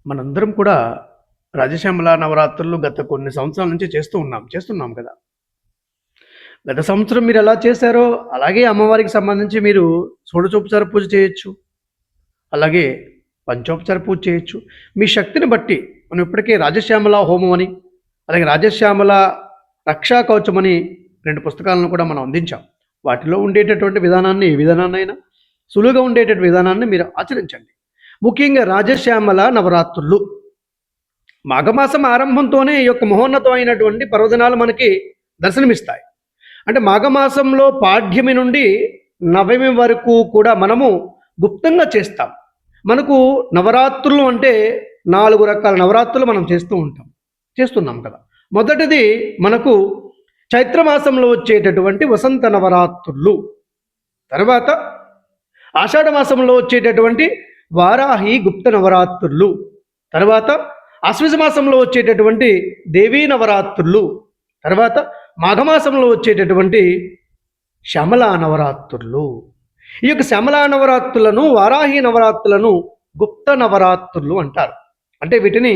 మనందరం కూడా రాజశ్యామల నవరాత్రులు గత కొన్ని సంవత్సరాల నుంచి చేస్తున్నాం కదా. గత సంవత్సరం మీరు ఎలా చేశారో అలాగే అమ్మవారికి సంబంధించి మీరు షోడశోపచార పూజ చేయొచ్చు, అలాగే పంచోపచార పూజ చేయొచ్చు. మీ శక్తిని బట్టి మనం ఇప్పటికే రాజశ్యామల హోమం అని, అలాగే రాజశ్యామల రక్షా కవచం అని 2 పుస్తకాలను కూడా మనం అందించాం. వాటిలో ఉండేటటువంటి విధానాన్ని, ఏ విధానాన్నైనా సులువుగా ఉండేటటువంటి విధానాన్ని మీరు ఆచరించండి. ముఖ్యంగా రాజశ్యామల నవరాత్రులు మాఘమాసం ఆరంభంతోనే ఈ యొక్క మహోన్నతమైనటువంటి పర్వదినాలు మనకి దర్శనమిస్తాయి. అంటే మాఘమాసంలో పాడ్యమి నుండి నవమి వరకు కూడా మనము గుప్తంగా చేస్తాం. మనకు నవరాత్రులు అంటే 4 రకాల నవరాత్రులు మనం చేస్తున్నాం కదా. మొదటిది మనకు చైత్రమాసంలో వచ్చేటటువంటి వసంత నవరాత్రులు, తర్వాత ఆషాఢ మాసంలో వచ్చేటటువంటి వారాహి గుప్త నవరాత్రులు, తర్వాత ఆశ్వజ మాసంలో వచ్చేటటువంటి దేవీ నవరాత్రులు, తర్వాత మాఘమాసంలో వచ్చేటటువంటి శ్యామలా నవరాత్రులు. ఈ యొక్క శ్యామలా నవరాత్రులను, వారాహి నవరాత్రులను గుప్త నవరాత్రులు అంటారు. అంటే వీటిని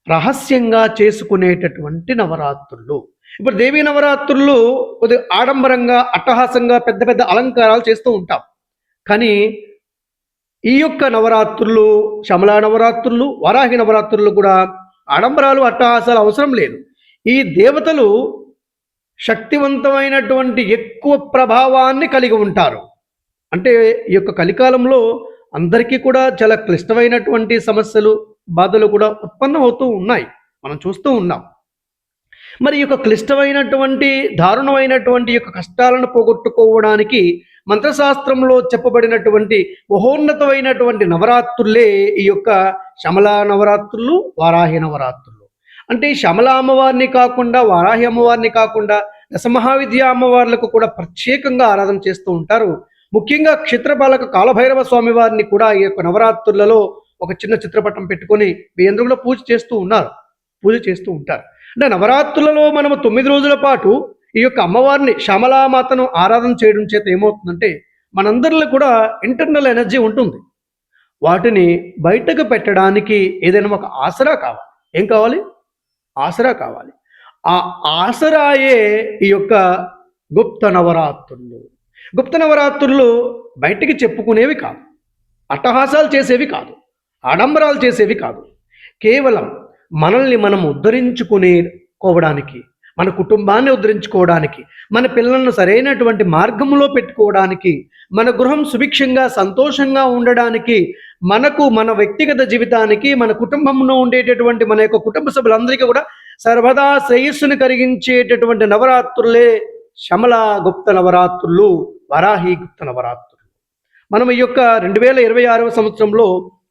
రహస్యంగా చేసుకునేటటువంటి నవరాత్రులు. ఇప్పుడు దేవీ నవరాత్రులు కొద్దిగా ఆడంబరంగా, అట్టహాసంగా, పెద్ద పెద్ద అలంకారాలు చేస్తూ ఉంటాం. కానీ ఈ యొక్క నవరాత్రులు, శ్యామలా నవరాత్రులు, వారాహి నవరాత్రులు కూడా ఆడంబరాలు, అట్టహాసాలు అవసరం లేదు. ఈ దేవతలు శక్తివంతమైనటువంటి ఎక్కువ ప్రభావాన్ని కలిగి ఉంటారు. అంటే ఈ యొక్క కలికాలంలో అందరికీ కూడా చాలా క్లిష్టమైనటువంటి సమస్యలు, బాధలు కూడా ఉత్పన్నమవుతూ ఉన్నాయి, మనం చూస్తూ ఉన్నాం. మరి ఈ యొక్క క్లిష్టమైనటువంటి, దారుణమైనటువంటి యొక్క కష్టాలను పోగొట్టుకోవడానికి మంత్రశాస్త్రంలో చెప్పబడినటువంటి మహోన్నతమైనటువంటి నవరాత్రులే ఈ యొక్క శ్యామలా నవరాత్రులు, వారాహి నవరాత్రులు. అంటే శ్యామలా అమ్మవారిని కాకుండా, వారాహి అమ్మవారిని కాకుండా దశమహావిద్యా అమ్మవార్లకు కూడా ప్రత్యేకంగా ఆరాధన చేస్తూ ఉంటారు. ముఖ్యంగా క్షేత్రపాలక కాలభైరవ స్వామి వారిని కూడా ఈ యొక్క నవరాత్రులలో ఒక చిన్న చిత్రపటం పెట్టుకొని మీ అందరూ కూడా పూజ చేస్తూ ఉంటారు. అంటే నవరాత్రులలో మనము 9 రోజుల పాటు ఈ యొక్క అమ్మవారిని, శ్యామలామాతను ఆరాధన చేయడం చేత ఏమవుతుందంటే మనందరిలో కూడా ఇంటర్నల్ ఎనర్జీ ఉంటుంది. వాటిని బయటకు పెట్టడానికి ఏదైనా ఒక ఆసరా కావాలి. ఏం కావాలి? ఆసరా కావాలి. ఆ ఆసరాయే ఈ యొక్క గుప్త నవరాత్రులు. గుప్త నవరాత్రులు బయటికి చెప్పుకునేవి కాదు, అట్టహాసాలు చేసేవి కాదు, ఆడంబరాలు చేసేవి కాదు. కేవలం మనల్ని మనం ఉద్ధరించుకోవడానికి, మన కుటుంబాన్ని ఉద్ధరించుకోవడానికి, మన పిల్లలను సరైనటువంటి మార్గంలో పెట్టుకోవడానికి, మన గృహం సుభిక్షంగా, సంతోషంగా ఉండడానికి, మనకు, మన వ్యక్తిగత జీవితానికి, మన కుటుంబంలో ఉండేటటువంటి మన యొక్క కుటుంబ సభ్యులందరికీ కూడా సర్వదా శ్రేయస్సును కలిగించేటటువంటి నవరాత్రులే శ్యామలా గుప్త నవరాత్రులు, వారాహి గుప్త నవరాత్రులు. మనం ఈ యొక్క 2026వ సంవత్సరంలో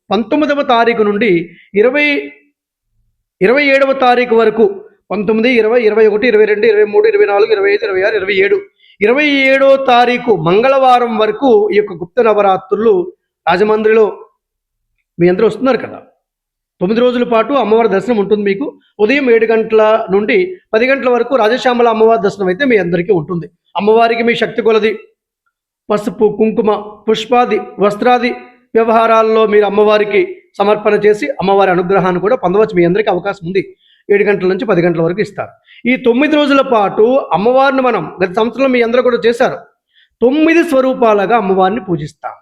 19వ తారీఖు నుండి 27వ తారీఖు వరకు 19, 20, 21, 22, 23, 24, 25, 26, 27, 27వ తారీఖు మంగళవారం వరకు ఈ యొక్క గుప్త నవరాత్రులు రాజమండ్రిలో మీ అందరూ వస్తున్నారు కదా. 9 రోజుల పాటు అమ్మవారి దర్శనం ఉంటుంది మీకు. ఉదయం 7 గంటల నుండి 10 గంటల వరకు రాజశ్యామల అమ్మవారి దర్శనం అయితే మీ అందరికీ ఉంటుంది. అమ్మవారికి మీ శక్తి కొలది పసుపు, కుంకుమ, పుష్పాది, వస్త్రాది వ్యవహారాల్లో మీరు అమ్మవారికి సమర్పణ చేసి అమ్మవారి అనుగ్రహాన్ని కూడా పొందవచ్చు. మీ అందరికీ అవకాశం ఉంది. 7 గంటల నుంచి 10 గంటల వరకు ఇస్తారు. ఈ 9 రోజుల పాటు అమ్మవారిని మనం గత సంవత్సరంలో మీ అందరూ కూడా చేశారు. 9 స్వరూపాలుగా అమ్మవారిని పూజిస్తాం.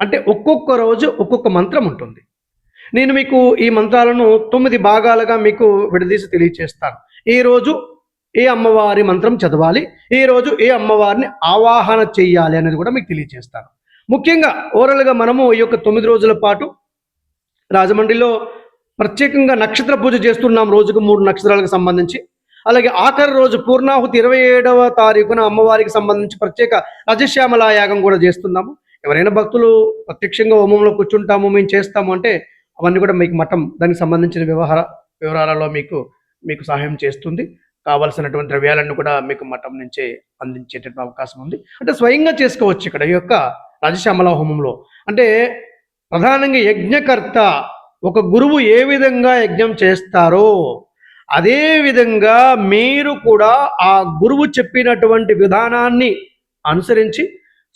అంటే ఒక్కొక్క రోజు ఒక్కొక్క మంత్రం ఉంటుంది. నేను మీకు ఈ మంత్రాలను 9 భాగాలుగా మీకు విడదీసి తెలియచేస్తాను. ఈ రోజు ఏ అమ్మవారి మంత్రం చదవాలి, ఈ రోజు ఏ అమ్మవారిని ఆవాహన చెయ్యాలి అనేది కూడా మీకు తెలియచేస్తాను. ముఖ్యంగా ఓవరాల్గా మనము ఈ యొక్క 9 రోజుల పాటు రాజమండ్రిలో ప్రత్యేకంగా నక్షత్ర పూజ చేస్తున్నాం. రోజుకు 3 నక్షత్రాలకు సంబంధించి. అలాగే ఆఖరి రోజు పూర్ణాహుతి 27వ తారీఖున అమ్మవారికి సంబంధించి ప్రత్యేక రాజశ్యామలా యాగం కూడా చేస్తున్నాము. ఎవరైనా భక్తులు ప్రత్యక్షంగా హోమంలో కూర్చుంటాము, మేము చేస్తాము అంటే అవన్నీ కూడా మీకు మఠం దానికి సంబంధించిన వివరాలలో మీకు సహాయం చేస్తుంది. కావలసినటువంటి ద్రవ్యాలను కూడా మీకు మఠం నుంచే అందించేటటువంటి అవకాశం ఉంది. అంటే స్వయంగా చేసుకోవచ్చు ఇక్కడ ఈ యొక్క రాజశ్యామల హోమంలో. అంటే ప్రధానంగా యజ్ఞకర్త, ఒక గురువు ఏ విధంగా యజ్ఞం చేస్తారో అదే విధంగా మీరు కూడా ఆ గురువు చెప్పినటువంటి విధానాన్ని అనుసరించి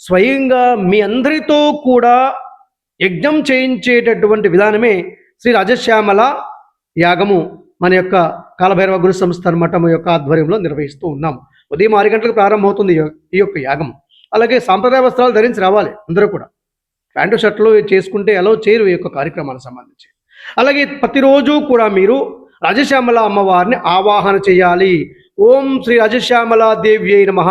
స్వయంగా మీ అందరితో కూడా యజ్ఞం చేయించేటటువంటి విధానమే శ్రీ రాజశ్యామల యాగము మన యొక్క కాలభైరవ గురు సంస్థాన మఠం యొక్క ఆధ్వర్యంలో నిర్వహిస్తూ ఉన్నాము. ఉదయం 6 గంటలకు ప్రారంభమవుతుంది ఈ యొక్క యాగం. అలాగే సాంప్రదాయ వస్త్రాలు ధరించి రావాలి అందరూ కూడా. ప్యాంటు షర్ట్లు చేసుకుంటే అలౌ చేయరు ఈ యొక్క కార్యక్రమానికి సంబంధించి. అలాగే ప్రతిరోజు కూడా మీరు రాజశ్యామల అమ్మవారిని ఆవాహన చేయాలి. ఓం శ్రీ రాజశ్యామల దేవ్యై నమః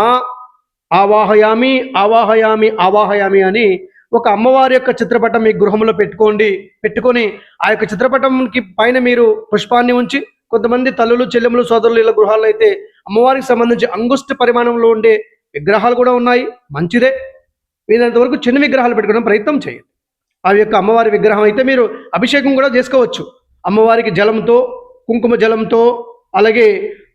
ఆవాహయామి ఆవాహయామి ఆవాహయామి అని ఒక అమ్మవారి యొక్క చిత్రపటం మీ గృహంలో పెట్టుకొని ఆ యొక్క చిత్రపటంకి పైన మీరు పుష్పాన్ని ఉంచి, కొంతమంది తల్లులు చెల్లెములు సోదరులు ఇలా గృహాల్లో అయితే అమ్మవారికి సంబంధించి అంగుష్ట పరిమాణంలో ఉండే విగ్రహాలు కూడా ఉన్నాయి, మంచిదే. వీలైనంత వరకు చిన్న విగ్రహాలు పెట్టుకోవడం ప్రయత్నం చేయండి. ఆ యొక్క అమ్మవారి విగ్రహం అయితే మీరు అభిషేకం కూడా చేసుకోవచ్చు. అమ్మవారికి జలంతో, కుంకుమ జలంతో, అలాగే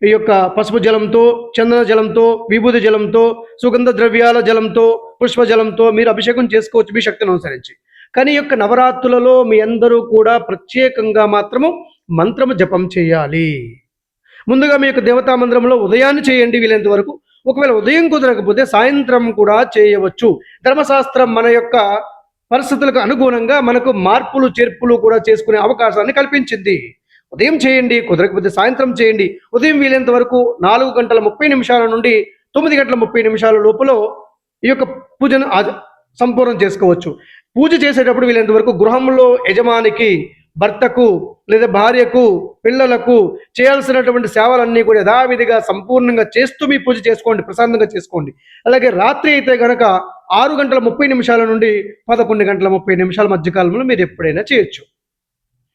ఈ యొక్క పసుపు జలంతో, చందన జలంతో, విభూతి జలంతో, సుగంధ ద్రవ్యాల జలంతో, పుష్ప జలంతో మీరు అభిషేకం చేసుకోవచ్చు మీ శక్తిని అనుసరించి. కానీ ఈ యొక్క నవరాత్రులలో మీ అందరూ కూడా ప్రత్యేకంగా మాత్రము మంత్రము జపం చేయాలి. ముందుగా మీ యొక్క దేవతా మందిరంలో ఉదయాన్ని చేయండి వీలైనంత వరకు. ఒకవేళ ఉదయం కుదరకపోతే సాయంత్రం కూడా చేయవచ్చు. ధర్మశాస్త్రం మన యొక్క పరిస్థితులకు అనుగుణంగా మనకు మార్పులు చేర్పులు కూడా చేసుకునే అవకాశాన్ని కల్పించింది. ఉదయం చేయండి, కుదరకపోతే సాయంత్రం చేయండి. ఉదయం వీలైనంత వరకు 4:30 నుండి 9:30 లోపల ఈ యొక్క పూజను సంపూర్ణం చేసుకోవచ్చు. పూజ చేసేటప్పుడు వీలైనంత వరకు గృహంలో యజమానికి, భర్తకు లేదా భార్యకు, పిల్లలకు చేయాల్సినటువంటి సేవలన్నీ కూడా యథావిధిగా సంపూర్ణంగా చేస్తూ మీ పూజ చేసుకోండి, ప్రశాంతంగా చేసుకోండి. అలాగే రాత్రి అయితే కనుక 6:30 నుండి 11:30 మధ్యకాలంలో మీరు ఎప్పుడైనా చేయొచ్చు.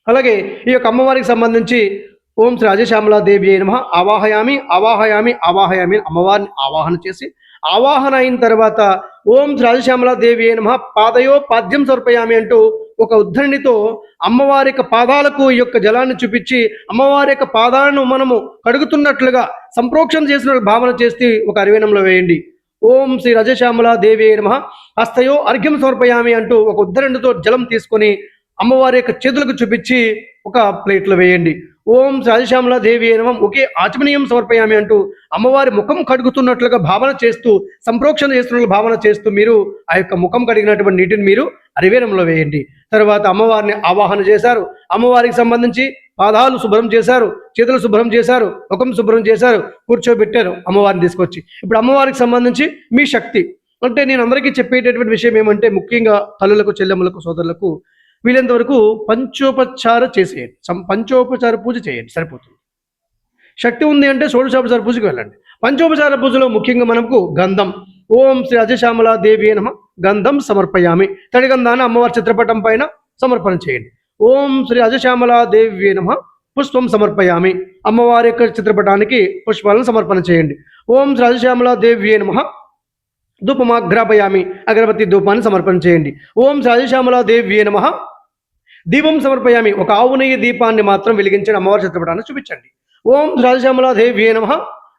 అలాగే ఈ యొక్క అమ్మవారికి సంబంధించి ఓం శ్రీ రాజశ్యామల దేవి నమః ఆవాహయామి ఆవాహయామి ఆవాహయామి అమ్మవారిని ఆవాహన చేసి, ఆవాహన అయిన తర్వాత ఓం శ్రీ రాజశ్యామల దేవి నమః పాదయో పాద్యం సమర్పయామి అంటూ ఒక ఉద్ధరణితో అమ్మవారి యొక్క పాదాలకు ఈ యొక్క జలాన్ని చూపించి అమ్మవారి యొక్క పాదాలను మనము కడుగుతున్నట్లుగా సంప్రోక్షణ చేసిన భావన చేసి ఒక అరివేణంలో వేయండి. ఓం శ్రీ రాజశ్యామల దేవి నమః హస్తయో అర్ఘ్యం సమర్పయామి అంటూ ఒక ఉద్ధరణితో జలం తీసుకొని అమ్మవారి యొక్క చేతులకు చూపించి ఒక ప్లేట్లో వేయండి. ఓం రాజశ్యామల దేవి నమః ఒకే ఆచమనీయం సమర్పయామి అంటూ అమ్మవారి ముఖం కడుగుతున్నట్లుగా భావన చేస్తూ, సంప్రోక్షణ చేస్తున్నట్లు భావన చేస్తూ మీరు ఆ యొక్క ముఖం కడిగినటువంటి నీటిని మీరు అరివేణంలో వేయండి. తర్వాత అమ్మవారిని ఆవాహన చేశారు. అమ్మవారికి సంబంధించి పాదాలు శుభ్రం చేశారు, చేతులు శుభ్రం చేశారు, ముఖం శుభ్రం చేశారు, కూర్చోబెట్టారు అమ్మవారిని తీసుకొచ్చి. ఇప్పుడు అమ్మవారికి సంబంధించి మీ శక్తి అంటే నేను అందరికీ చెప్పేటటువంటి విషయం ఏమంటే, ముఖ్యంగా తల్లులకు, చెల్లెమ్మలకు, సోదరులకు వీలైనంత వరకు పంచోపచార చేసేయండి. పంచోపచార పూజ చేయండి, సరిపోతుంది. శక్తి ఉంది అంటే షోడశోపచార పూజకు వెళ్ళండి. పంచోపచార పూజలో ముఖ్యంగా మనకు గంధం, ఓం శ్రీ రాజశ్యామల దేవి నమః గంధం సమర్పయామి, తడిగంధాన్ని అమ్మవారి చిత్రపటం పైన సమర్పణ చేయండి. ఓం శ్రీ రాజశ్యామల దేవి నమః పుష్పం సమర్పయామి, అమ్మవారి యొక్క చిత్రపటానికి పుష్పాలను సమర్పణ చేయండి. ఓం శ్రీ రాజశ్యామల దేవి నమః ధూపమాగ్రాపయామి, అగరబత్తి ధూపాన్ని సమర్పణ చేయండి. ఓం రాజశ్యామల దేవ్యే నమః దీపం సమర్పయామి, ఒక ఆవు నెయ్యి దీపాన్ని మాత్రం వెలిగించండి, అమ్మవారి చిత్రపటాన్ని చూపించండి. ఓం రాజశ్యామల దేవ్యే నమః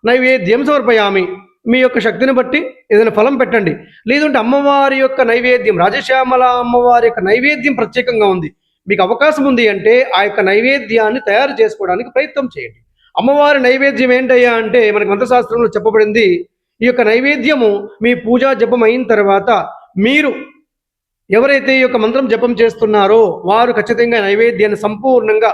నైవేద్యం సమర్పయామి, మీ యొక్క శక్తిని బట్టి ఏదైనా ఫలం పెట్టండి. లేదంటే అమ్మవారి యొక్క నైవేద్యం, రాజశ్యామల అమ్మవారి యొక్క నైవేద్యం ప్రత్యేకంగా ఉంది, మీకు అవకాశం ఉంది అంటే ఆ యొక్క నైవేద్యాన్ని తయారు చేసుకోవడానికి ప్రయత్నం చేయండి. అమ్మవారి నైవేద్యం ఏంటయ్యా అంటే మనకి మంత్రశాస్త్రంలో చెప్పబడింది, ఈ యొక్క నైవేద్యము మీ పూజా జపం అయిన తర్వాత మీరు ఎవరైతే ఈ యొక్క మంత్రం జపం చేస్తున్నారో వారు ఖచ్చితంగా నైవేద్యాన్ని సంపూర్ణంగా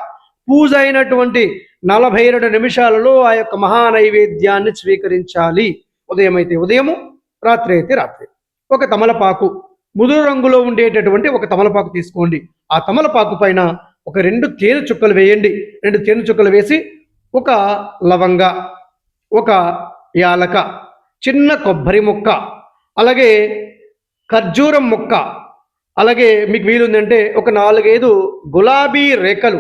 పూజ అయినటువంటి 42 నిమిషాలలో ఆ యొక్క మహా నైవేద్యాన్ని స్వీకరించాలి. ఉదయం అయితే ఉదయము, రాత్రి అయితే రాత్రి. ఒక తమలపాకు, ముదురు రంగులో ఉండేటటువంటి ఒక తమలపాకు తీసుకోండి. ఆ తమలపాకు పైన ఒక 2 తేనె చుక్కలు వేయండి. 2 తేనె చుక్కలు వేసి ఒక లవంగ, ఒక యాలక, చిన్న కొబ్బరి ముక్క, అలాగే ఖర్జూరం ముక్క, అలాగే మీకు వీలుందంటే ఒక 4-5 గులాబీ రేఖలు,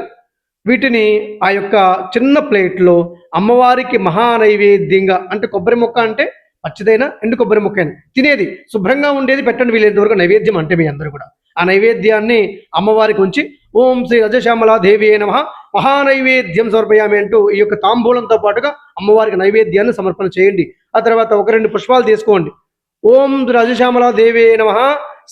వీటిని ఆ యొక్క చిన్న ప్లేట్లో అమ్మవారికి మహా నైవేద్యంగా, అంటే కొబ్బరి ముక్క అంటే పచ్చిదైనా ఎండు కొబ్బరి ముక్క అయినా తినేది శుభ్రంగా ఉండేది పెట్టండి వీలైనంత వరకు. నైవేద్యం అంటే మీ అందరూ కూడా ఆ నైవేద్యాన్ని అమ్మవారికి ఉంచి ఓం శ్రీ రాజశ్యామల దేవి నమః మహానైవేద్యం సమర్పయామి అంటూ ఈ యొక్క తాంబూలంతో పాటుగా అమ్మవారికి నైవేద్యాన్ని సమర్పణ చేయండి. ఆ తర్వాత 1-2 పుష్పాలు తీసుకోండి. ఓం రాజశ్యామల దేవి నమః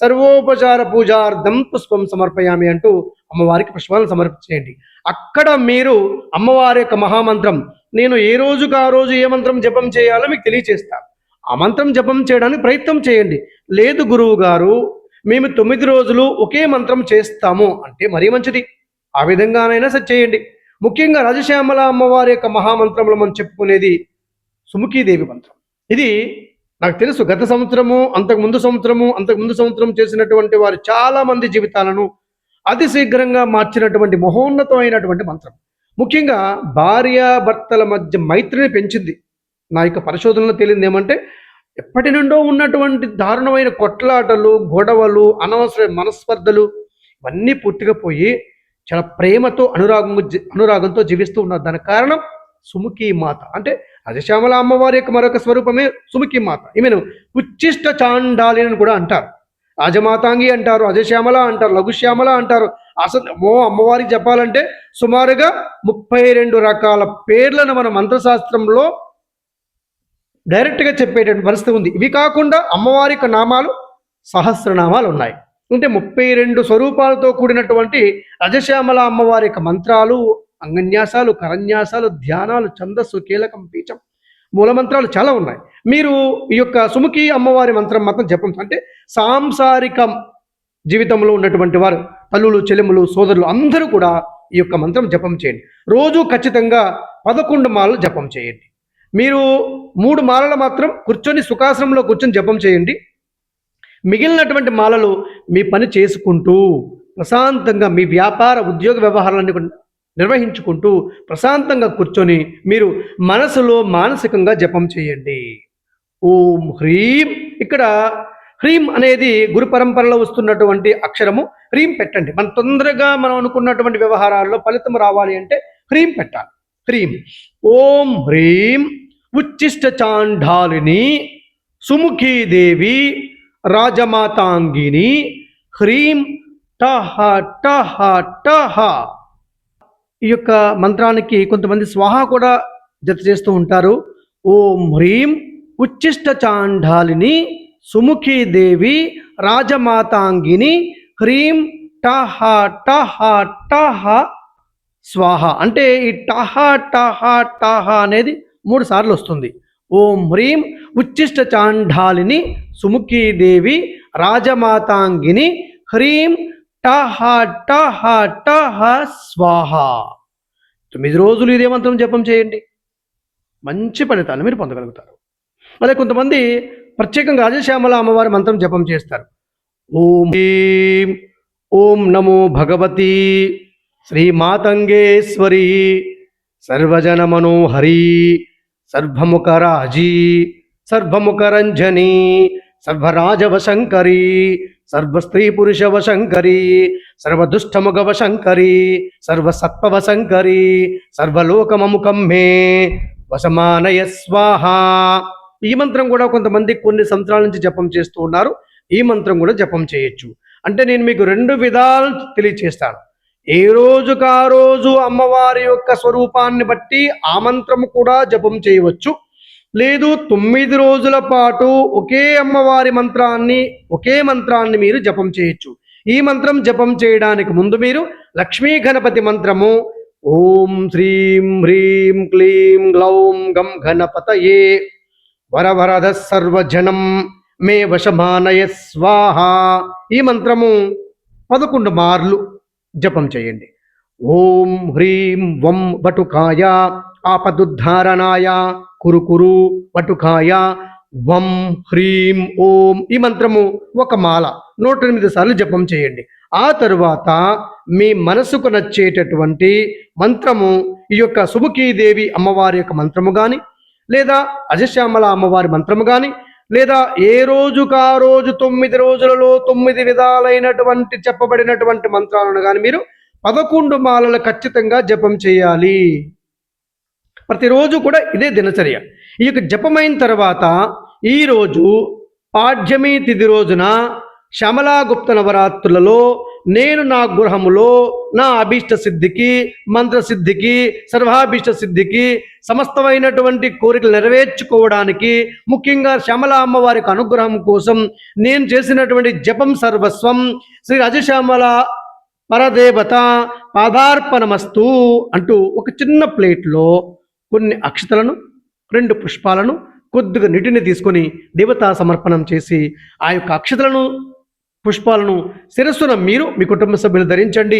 సర్వోపచార పూజార్థం పుష్పం సమర్పయామి అంటూ అమ్మవారికి పుష్పాలను సమర్పించేయండి. అక్కడ మీరు అమ్మవారి యొక్క మహామంత్రం, నేను ఏ రోజుకు ఆ రోజు ఏ మంత్రం జపం చేయాలో మీకు తెలియచేస్తాను. ఆ మంత్రం జపం చేయడానికి ప్రయత్నం చేయండి. లేదు గురువు గారు మేము 9 రోజులు ఒకే మంత్రం చేస్తాము అంటే మరీ మంచిది. ఆ విధంగానైనా సరే చేయండి. ముఖ్యంగా రాజశ్యామల అమ్మవారి యొక్క మహామంత్రంలో మనం చెప్పుకునేది సుముఖీదేవి మంత్రం. ఇది నాకు తెలుసు గత సంవత్సరము, అంతకు ముందు సంవత్సరం చేసినటువంటి వారు చాలా మంది జీవితాలను అతి శీఘ్రంగా మార్చినటువంటి మహోన్నతమైనటువంటి మంత్రం. ముఖ్యంగా భార్యాభర్తల మధ్య మైత్రిని పెంచింది. నా యొక్క పరిశోధనలో తేలింది ఏమంటే, ఎప్పటి నుండో ఉన్నటువంటి దారుణమైన కొట్లాటలు, గొడవలు, అనవసర మనస్పర్ధలు ఇవన్నీ పూర్తిగా పోయి చాలా ప్రేమతో అనురాగంతో జీవిస్తూ ఉన్నారు. దానికి కారణం సుముఖీ మాత. అంటే రాజశ్యామల అమ్మవారి యొక్క మరొక స్వరూపమే సుముఖీ మాత. ఈమెను ఉచ్చిష్ట చాండాలి అని కూడా అంటారు. రాజమాతాంగి అంటారు, అజశ్యామల అంటారు, లఘుశ్యామల అంటారు. అసలు అమ్మవారికి చెప్పాలంటే సుమారుగా 32 రకాల పేర్లను మన మంత్రశాస్త్రంలో డైరెక్ట్గా చెప్పేటటువంటి పరిస్థితి ఉంది. ఇవి కాకుండా అమ్మవారి యొక్క నామాలు సహస్రనామాలు ఉన్నాయి. అంటే 32 స్వరూపాలతో కూడినటువంటి అజశ్యామల అమ్మవారి యొక్క మంత్రాలు, అంగన్యాసాలు, కరన్యాసాలు, ధ్యానాలు, ఛందస్సు, కీలకం, పీచం, మూలమంత్రాలు చాలా ఉన్నాయి. మీరు ఈ యొక్క సుముఖి అమ్మవారి మంత్రం మాత్రం జపం అంటే సాంసారికం జీవితంలో ఉన్నటువంటి వారు, తల్లులు, చెల్లెములు, సోదరులు అందరూ కూడా ఈ యొక్క మంత్రం జపం చేయండి. రోజు ఖచ్చితంగా 11 మాలలు జపం చేయండి. మీరు 3 మాలలు మాత్రం కూర్చొని సుఖాసనంలో కూర్చొని జపం చేయండి. మిగిలినటువంటి మాలలు మీ పని చేసుకుంటూ ప్రశాంతంగా మీ వ్యాపార ఉద్యోగ వ్యవహారాలన్నీ నిర్వహించుకుంటూ ప్రశాంతంగా కూర్చొని మీరు మనసులో మానసికంగా జపం చేయండి. ఓం హ్రీం. ఇక్కడ హ్రీం అనేది గురు పరంపరలో వస్తున్నటువంటి అక్షరము. హ్రీం పెట్టండి. తొందరగా మనం అనుకున్నటువంటి వ్యవహారాల్లో ఫలితం రావాలి అంటే హ్రీం పెట్టాలి. హ్రీం. ఓం హ్రీం ఉచ్చిష్ట చాండాలిని సుముఖీదేవి రాజమాతాంగిని హ్రీం టహ టహ టహ. ఈ యొక్క మంత్రానికి కొంతమంది స్వాహ కూడా జత చేస్తూ ఉంటారు. ఓం హ్రీం ఉచ్చిష్ట చాండాలిని సుముఖీదేవి రాజమాతాంగిని హ్రీం టహ టహ టహ స్వాహ. అంటే ఈ టహ టహ టహ అనేది 3 సార్లు వస్తుంది. ఓం హ్రీం ఉచ్చిష్ట చాండాలిని సుముఖీదేవి రాజమాతాంగిని హ్రీం టహ టహ టహ స్వాహ. 9 రోజులు ఇదే మంత్రం జపం చేయండి. మంచి ఫలితాలు మీరు పొందగలుగుతారు. అదే కొంతమంది ప్రత్యేకంగా రాజశ్యామల అమ్మవారి మంత్రం జపం చేస్తారు. ఓం హ్రీం ఓం నమో భగవతి శ్రీమాతంగేశ్వరి సర్వజన మనోహరి సర్వముఖరాజీ సర్వముఖరంజని సర్వరాజవశంకరి సర్వస్త్రీ పురుషవశంకరి సర్వదుష్టముఖవశంకరి సర్వసత్వవశంకరి సర్వలోకమముఖం మే వశమానయ స్వాహ. ఈ మంత్రం కూడా కొంతమంది కొన్ని సంవత్సరాల నుంచి జపం చేస్తూ ఉన్నారు. ఈ మంత్రం కూడా జపం చేయొచ్చు. అంటే నేను మీకు 2 విధాలు తెలియచేస్తాను. ఏ రోజుకు ఆ రోజు అమ్మవారి యొక్క స్వరూపాన్ని బట్టి ఆ మంత్రము కూడా జపం చేయవచ్చు. లేదు 9 రోజుల పాటు ఒకే అమ్మవారి ఒకే మంత్రాన్ని మీరు జపం చేయొచ్చు. ఈ మంత్రం జపం చేయడానికి ముందు మీరు లక్ష్మీ గణపతి మంత్రము ఓం శ్రీం హ్రీం క్లీం గ్లౌం గం గణపతయే వరవరద సర్వజనం మే వశమానయ స్వాహ. ఈ మంత్రము 11 మార్లు జపం చేయండి. ఓం హ్రీం వం వటుకాయ ఆపదుద్ధారణాయ కురు వటుకాయ వం హ్రీం ఓం. ఈ మంత్రము ఒక మాల 108 సార్లు జపం చేయండి. ఆ తరువాత మీ మనసుకు నచ్చేటటువంటి మంత్రము, ఈ యొక్క సుముఖీదేవి అమ్మవారి యొక్క మంత్రము కానీ, లేదా అజశ్యామల అమ్మవారి మంత్రము కానీ, లేదా ఏ రోజుకు ఆ రోజు 9 రోజులలో 9 విధాలైనటువంటి చెప్పబడినటువంటి మంత్రాలను కానీ మీరు 11 మాలలు ఖచ్చితంగా జపం చేయాలి. ప్రతిరోజు కూడా ఇదే దినచర్య. ఈ యొక్క జపమైన తర్వాత ఈరోజు పాడ్యమి తిథి రోజున శ్యామలాగుప్త నవరాత్రులలో నేను నా గృహములో నా అభీష్ట సిద్ధికి, మంత్రసిద్ధికి, సర్వాభీష్ట సిద్ధికి, సమస్తమైనటువంటి కోరికలు నెరవేర్చుకోవడానికి, ముఖ్యంగా శ్యామల అమ్మవారికి అనుగ్రహం కోసం నేను చేసినటువంటి జపం సర్వస్వం శ్రీ రాజశ్యామల పరదేవత పాదార్పణమస్తు అంటూ ఒక చిన్న ప్లేట్లో కొన్ని అక్షతలను, 2 పుష్పాలను, కొద్దిగా నీటిని తీసుకొని దేవతా సమర్పణం చేసి ఆ యొక్క అక్షతలను పుష్పాలను శిరస్సున మీరు మీ కుటుంబ సభ్యులు ధరించండి.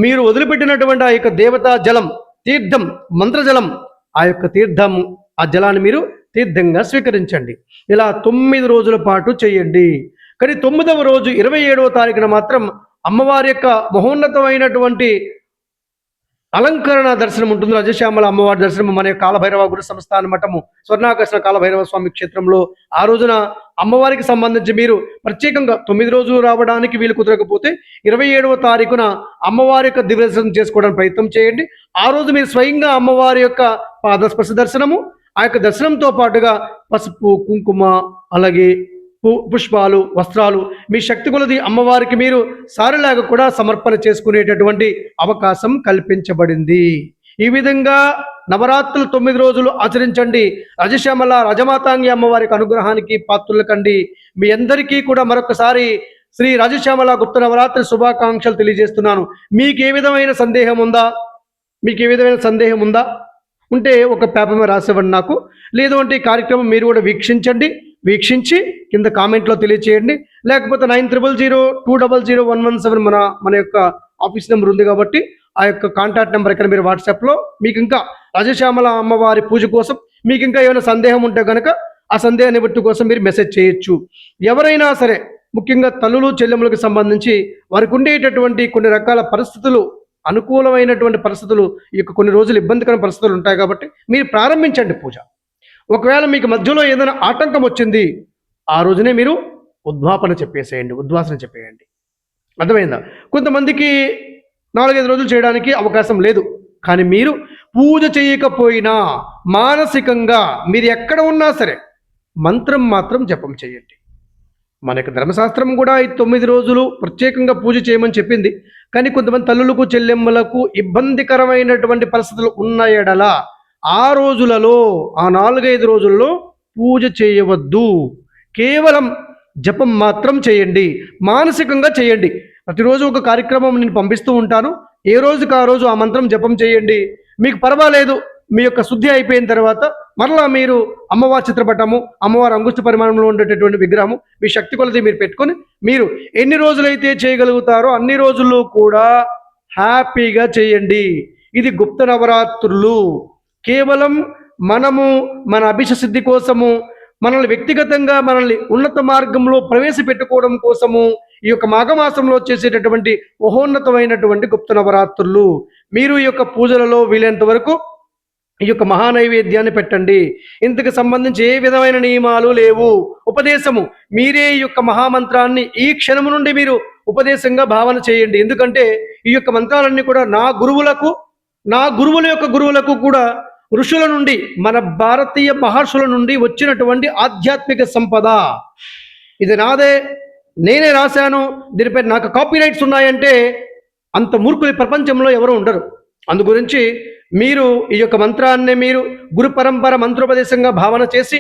మీరు వదిలిపెట్టినటువంటి ఆ యొక్క దేవతా జలం, తీర్థం, మంత్రజలం, ఆ యొక్క తీర్థం, ఆ జలాన్ని మీరు తీర్థంగా స్వీకరించండి. ఇలా 9 రోజుల పాటు చేయండి. కానీ 9వ రోజు 27వ తారీఖున మాత్రం అమ్మవారి యొక్క మహోన్నతమైనటువంటి అలంకరణ దర్శనం ఉంటుంది. రాజశ్యామల అమ్మవారి దర్శనం మన యొక్క కాలభైరవ గురు సంస్థాన మఠము స్వర్ణాకర్షణ కాలభైరవ స్వామి క్షేత్రంలో ఆ రోజున అమ్మవారికి సంబంధించి మీరు ప్రత్యేకంగా 9 రోజులు రావడానికి వీలు కుదరకపోతే 27వ తారీఖున అమ్మవారి యొక్క దివ్య దర్శనం చేసుకోవడానికి ప్రయత్నం చేయండి. ఆ రోజు మీరు స్వయంగా అమ్మవారి యొక్క పాదస్పర్శ దర్శనము, ఆ యొక్క దర్శనంతో పాటుగా పసుపు, కుంకుమ, అలాగే పుష్పాలు, వస్త్రాలు మీ శక్తి కొలది అమ్మవారికి మీరు సారిలాగా కూడా సమర్పణ చేసుకునేటటువంటి అవకాశం కల్పించబడింది. ఈ విధంగా నవరాత్రులు 9 రోజులు ఆచరించండి. రాజశ్యామల రాజమాతాంగి అమ్మవారికి అనుగ్రహానికి పాత్రులు కండి. మీ అందరికీ కూడా మరొకసారి శ్రీ రాజశ్యామల గుప్త నవరాత్రి శుభాకాంక్షలు తెలియజేస్తున్నాను. మీకు ఏ విధమైన సందేహం ఉందా? ఉంటే ఒక పేపర్ మీద రాసివ్వండి నాకు. లేదు అంటే ఈ కార్యక్రమం మీరు కూడా వీక్షించి కింద కామెంట్లో తెలియచేయండి. లేకపోతే 9002001117 మన యొక్క ఆఫీస్ నెంబర్ ఉంది కాబట్టి ఆ యొక్క కాంటాక్ట్ నెంబర్ ఇక్కడ మీరు వాట్సాప్లో మీకు ఇంకా రాజశ్యామల అమ్మవారి పూజ కోసం మీకు ఇంకా ఏమైనా సందేహం ఉంటే కనుక ఆ సందేహ నివృత్తి కోసం మీరు మెసేజ్ చేయొచ్చు. ఎవరైనా సరే ముఖ్యంగా తల్లులు చెల్లెములకు సంబంధించి వారికి ఉండేటటువంటి కొన్ని రకాల పరిస్థితులు, అనుకూలమైనటువంటి పరిస్థితులు, ఈ యొక్క కొన్ని రోజులు ఇబ్బందికర పరిస్థితులు ఉంటాయి కాబట్టి మీరు ప్రారంభించండి పూజ. ఒకవేళ మీకు మధ్యలో ఏదైనా ఆటంకం వచ్చింది, ఆ రోజునే మీరు ఉద్వాసన చెప్పేయండి. అర్థమైందా? కొంతమందికి 4-5 రోజులు చేయడానికి అవకాశం లేదు. కానీ మీరు పూజ చేయకపోయినా మానసికంగా మీరు ఎక్కడ ఉన్నా సరే మంత్రం మాత్రం జపం చేయండి. మన యొక్క ధర్మశాస్త్రం కూడా ఈ 9 రోజులు ప్రత్యేకంగా పూజ చేయమని చెప్పింది. కానీ కొంతమంది తల్లులకు చెల్లెమ్మలకు ఇబ్బందికరమైనటువంటి పరిస్థితులు ఉన్న ఎడల ఆ రోజులలో, ఆ 4-5 రోజుల్లో పూజ చేయవద్దు. కేవలం జపం మాత్రం చేయండి. మానసికంగా చేయండి. ప్రతిరోజు ఒక కార్యక్రమం నేను పంపిస్తూ ఉంటాను. ఏ రోజుకి ఆ రోజు ఆ మంత్రం జపం చేయండి. మీకు పర్వాలేదు, మీ యొక్క శుద్ధి అయిపోయిన తర్వాత మరలా మీరు అమ్మవారి చిత్రపటము, అమ్మవారి అంగుష్ట పరిమాణంలో ఉండేటటువంటి విగ్రహము మీ శక్తి కొలది మీరు పెట్టుకొని మీరు ఎన్ని రోజులైతే చేయగలుగుతారో అన్ని రోజుల్లో కూడా హ్యాపీగా చేయండి. ఇది గుప్త నవరాత్రులు. కేవలం మనము మన అభిష సిద్ధి కోసము, మనల్ని వ్యక్తిగతంగా మనల్ని ఉన్నత మార్గంలో ప్రవేశపెట్టుకోవడం కోసము ఈ యొక్క మాఘమాసంలో చేసేటటువంటి మహోన్నతమైనటువంటి గుప్త నవరాత్రులు. మీరు ఈ యొక్క పూజలలో వీలైనంత వరకు ఈ యొక్క మహానైవేద్యాన్ని పెట్టండి. ఇంతకు సంబంధించి ఏ విధమైన నియమాలు లేవు. ఉపదేశము మీరే ఈ యొక్క మహామంత్రాన్ని ఈ క్షణము నుండి మీరు ఉపదేశంగా భావన చేయండి. ఎందుకంటే ఈ యొక్క మంత్రాలన్నీ కూడా నా గురువుల యొక్క గురువులకు కూడా ఋషుల నుండి, మన భారతీయ మహర్షుల నుండి వచ్చినటువంటి ఆధ్యాత్మిక సంపద. ఇది నాదే, నేనే రాశాను, దీనిపై నాకు కాపీ రైట్స్ ఉన్నాయంటే అంత మూర్ఖులు ప్రపంచంలో ఎవరు ఉండరు. అందు గురించి మీరు ఈ యొక్క మంత్రాన్ని మీరు గురు పరంపర మంత్రోపదేశంగా భావన చేసి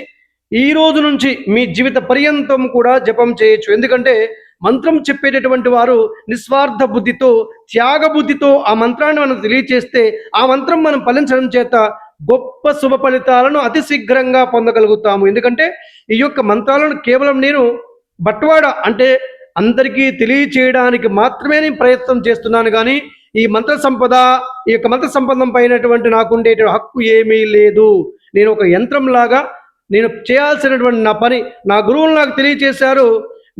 ఈ రోజు నుంచి మీ జీవిత పర్యంతం కూడా జపం చేయొచ్చు. ఎందుకంటే మంత్రం చెప్పేటటువంటి వారు నిస్వార్థ బుద్ధితో, త్యాగ బుద్ధితో ఆ మంత్రాన్ని మనం తెలియచేస్తే ఆ మంత్రం మనం ఫలించడం చేత గొప్ప శుభ ఫలితాలను అతి శీఘ్రంగా పొందగలుగుతాము. ఎందుకంటే ఈ యొక్క మంత్రాలను కేవలం నేను బట్వాడ అంటే అందరికీ తెలియచేయడానికి మాత్రమే నేను ప్రయత్నం చేస్తున్నాను. కానీ ఈ యొక్క మంత్ర సంపదం పైనటువంటి నాకుండే హక్కు ఏమీ లేదు. నేను ఒక యంత్రంలాగా నేను చేయాల్సినటువంటి నా పని నా గురువులు నాకు తెలియచేశారు.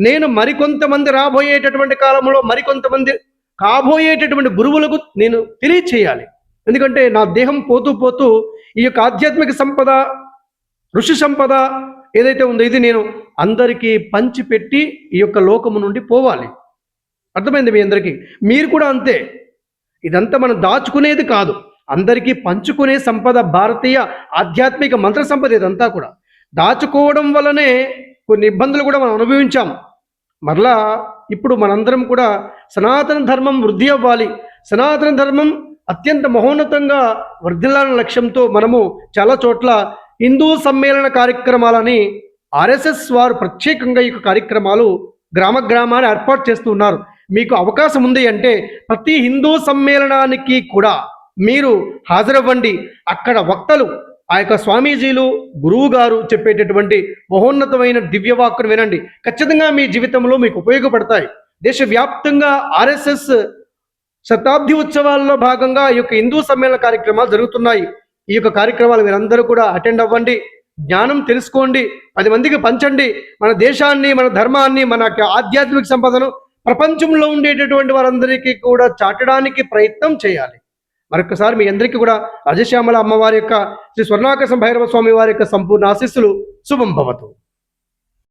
నేను మరికొంతమంది రాబోయేటటువంటి కాలంలో మరికొంతమంది కాబోయేటటువంటి గురువులకు నేను తెలియచేయాలి. ఎందుకంటే నా దేహం పోతూ ఈ యొక్క ఆధ్యాత్మిక సంపద, ఋషి సంపద ఏదైతే ఉందో ఇది నేను అందరికీ పంచిపెట్టి ఈ యొక్క లోకము నుండి పోవాలి. అర్థమైంది మీ అందరికీ? మీరు కూడా అంతే. ఇదంతా మనం దాచుకునేది కాదు, అందరికీ పంచుకునే సంపద. భారతీయ ఆధ్యాత్మిక మంత్ర సంపద ఇదంతా కూడా. దాచుకోవడం వల్లనే కొన్ని ఇబ్బందులు కూడా మనం అనుభవించాం. మరలా ఇప్పుడు మనందరం కూడా సనాతన ధర్మం వృద్ధి అవ్వాలి, సనాతన ధర్మం అత్యంత మహోన్నతంగా వర్ధిల్లాలనే లక్ష్యంతో మనము చాలా చోట్ల హిందూ సమ్మేళన కార్యక్రమాలని ఆర్ఎస్ఎస్ వారు ప్రత్యేకంగా ఈ కార్యక్రమాలు గ్రామాన్ని ఏర్పాటు చేస్తూ ఉన్నారు. మీకు అవకాశం ఉంది అంటే ప్రతి హిందూ సమ్మేళనానికి కూడా మీరు హాజరవ్వండి. అక్కడ వక్తలు, ఆ యొక్క స్వామీజీలు, గురువు గారు చెప్పేటటువంటి మహోన్నతమైన దివ్యవాక్కును వినండి. ఖచ్చితంగా మీ జీవితంలో మీకు ఉపయోగపడతాయి. దేశవ్యాప్తంగా ఆర్ఎస్ఎస్ శతాబ్ది ఉత్సవాల్లో భాగంగా ఈ యొక్క హిందూ సమ్మేళన కార్యక్రమాలు జరుగుతున్నాయి. ఈ యొక్క కార్యక్రమాలు మీరందరూ కూడా అటెండ్ అవ్వండి, జ్ఞానం తెలుసుకోండి, 10 మందికి పంచండి. మన దేశాన్ని, మన ధర్మాన్ని, మన ఆధ్యాత్మిక సంపదను ప్రపంచంలో ఉండేటటువంటి వారందరికీ కూడా చాటడానికి ప్రయత్నం చేయాలి. మరొకసారి మీ అందరికీ కూడా రాజశ్యామల అమ్మవారి యొక్క శ్రీ స్వర్ణాకర్షణ భైరవ స్వామి వారి యొక్క సంపూర్ణ ఆశీస్సులు. శుభం భవతు.